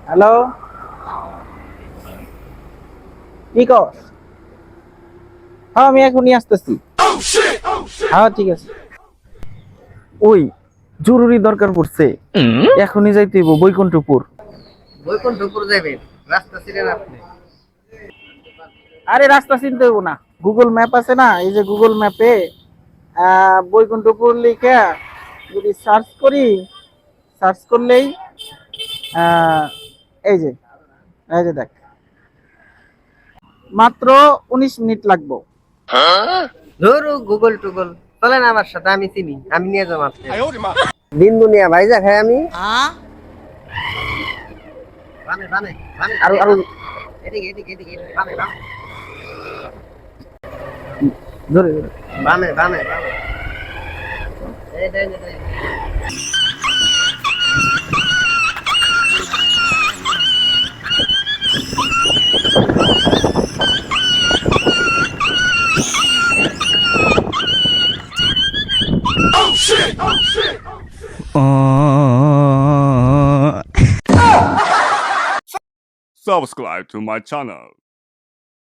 Hello, কি কস? হ্যাঁ আমি এখনই আসতেছি। হ্যাঁ ঠিক আছে। ওই জরুরি দরকার পড়ছে, এখনই যাইতে হইব বৈকুণ্ঠপুর। বৈকুণ্ঠপুর যাবেন? রাস্তা ছিলেন আপনি? আরে রাস্তা চিনতে হইব না, গুগল ম্যাপ আছে না, এই যে গুগল ম্যাপে বৈকুণ্ঠপুর লিখে যদি সার্চ করি, সার্চ করলেই আহ, এই যে এই যে দেখ, মাত্র 19 মিনিট লাগবে। ধরু গুগল টুগল চলেন আমার সাথে, আমি চিনি, আমি নিয়ে যাবো আপনি। দিন দুনিয়া ভাইজা খাই আমি। বানে বানে বানে আর আর এদিকে এদিকে এদিকে বানে বানে ধরে ধরে। বানে বানে বানে এই দেন দেন। Subscribe to my channel.